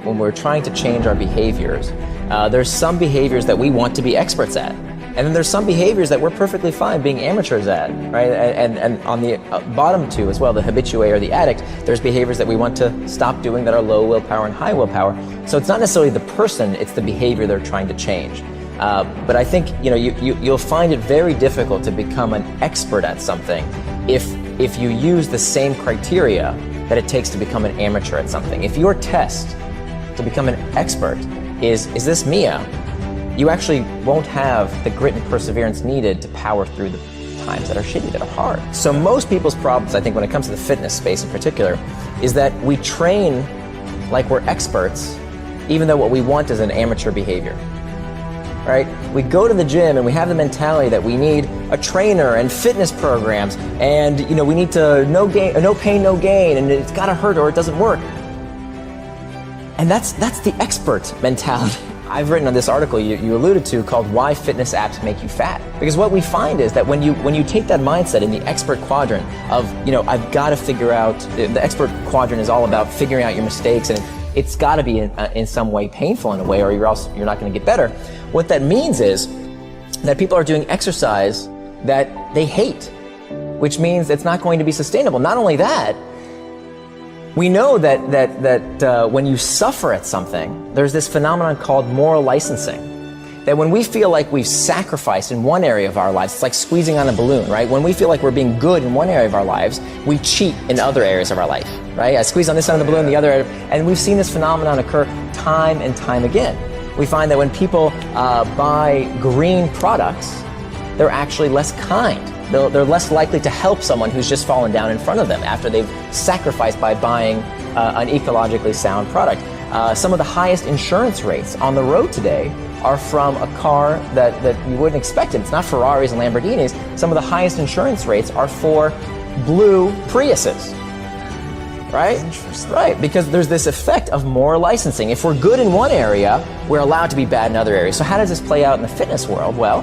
when we're trying to change our behaviors, there's some behaviors that we want to be experts at. And then there's some behaviors that we're perfectly fine being amateurs at, right? And on the bottom two as well, the habitué or the addict, there's behaviors that we want to stop doing that are low willpower and high willpower. So it's not necessarily the person, it's the behavior they're trying to change. But I think you'll find it very difficult to become an expert at something if you use the same criteria that it takes to become an amateur at something. If your test to become an expert is this Mia, you actually won't have the grit and perseverance needed to power through the times that are shitty, that are hard. So most people's problems, I think, when it comes to the fitness space in particular, is that we train like we're experts, even though what we want is an amateur behavior. Right? We go to the gym and we have the mentality that we need a trainer and fitness programs, and we need to no pain, no gain, and it's got to hurt or it doesn't work. And that's the expert mentality. I've written on this article you alluded to called "Why Fitness Apps Make You Fat." Because what we find is that when you take that mindset in the expert quadrant of I've got to figure out, the expert quadrant is all about figuring out your mistakes, and it's got to be in some way painful in a way, or you're not going to get better. What that means is that people are doing exercise that they hate, which means it's not going to be sustainable. Not only that, we know that when you suffer at something, there's this phenomenon called moral licensing. That when we feel like we've sacrificed in one area of our lives, it's like squeezing on a balloon, right? When we feel like we're being good in one area of our lives, we cheat in other areas of our life, right? I squeeze on this end of the balloon, the other area, and we've seen this phenomenon occur time and time again. We find that when people buy green products, they're actually less kind. They're less likely to help someone who's just fallen down in front of them after they've sacrificed by buying an ecologically sound product. Some of the highest insurance rates on the road today are from a car that you wouldn't expect it. It's not Ferraris and Lamborghinis. Some of the highest insurance rates are for blue Priuses. Right? Interesting. Right, because there's this effect of moral licensing. If we're good in one area, we're allowed to be bad in other areas. So how does this play out in the fitness world? Well,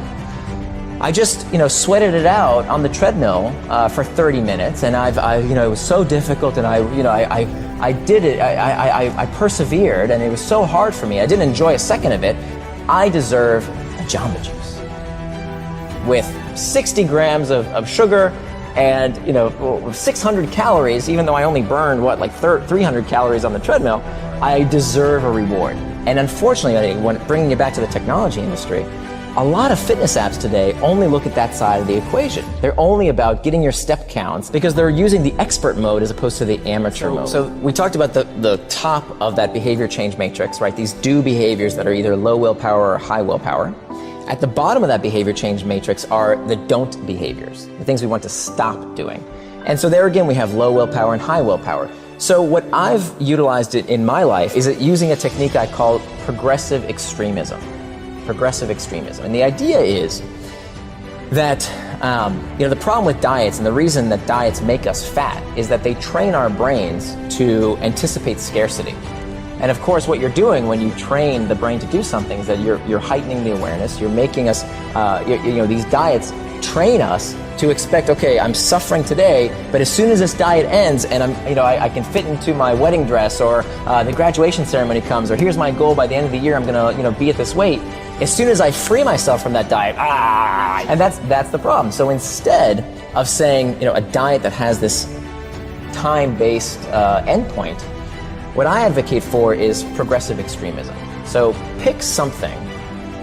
I just, sweated it out on the treadmill for 30 minutes, and it was so difficult, and I did it. I persevered, and it was so hard for me. I didn't enjoy a second of it. I deserve a Jamba Juice with 60 grams of sugar and 600 calories. Even though I only burned 300 calories on the treadmill, I deserve a reward. And unfortunately, when bringing it back to the technology industry, a lot of fitness apps today only look at that side of the equation. They're only about getting your step counts because they're using the expert mode as opposed to the amateur mode. So we talked about the top of that behavior change matrix, right? These do behaviors that are either low willpower or high willpower. At the bottom of that behavior change matrix are the don't behaviors, the things we want to stop doing. And so there again, we have low willpower and high willpower. So what I've utilized in my life is using a technique I call progressive extremism. Progressive extremism. And the idea is that the problem with diets, and the reason that diets make us fat, is that they train our brains to anticipate scarcity. And of course, what you're doing when you train the brain to do something is that you're heightening the awareness. You're making us, these diets train us to expect, okay, I'm suffering today, but as soon as this diet ends and I can fit into my wedding dress, or the graduation ceremony comes, or here's my goal by the end of the year, I'm gonna be at this weight. As soon as I free myself from that diet, and that's the problem. So instead of saying, a diet that has this time-based endpoint, what I advocate for is progressive extremism. So pick something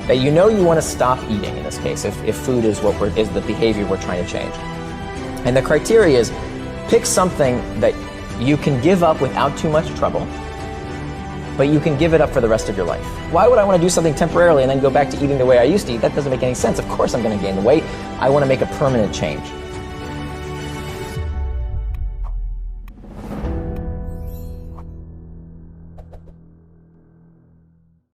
that you want to stop eating, in this case, if food is is the behavior we're trying to change. And the criteria is, pick something that you can give up without too much trouble, but you can give it up for the rest of your life. Why would I want to do something temporarily and then go back to eating the way I used to eat? That doesn't make any sense. Of course I'm going to gain the weight. I want to make a permanent change.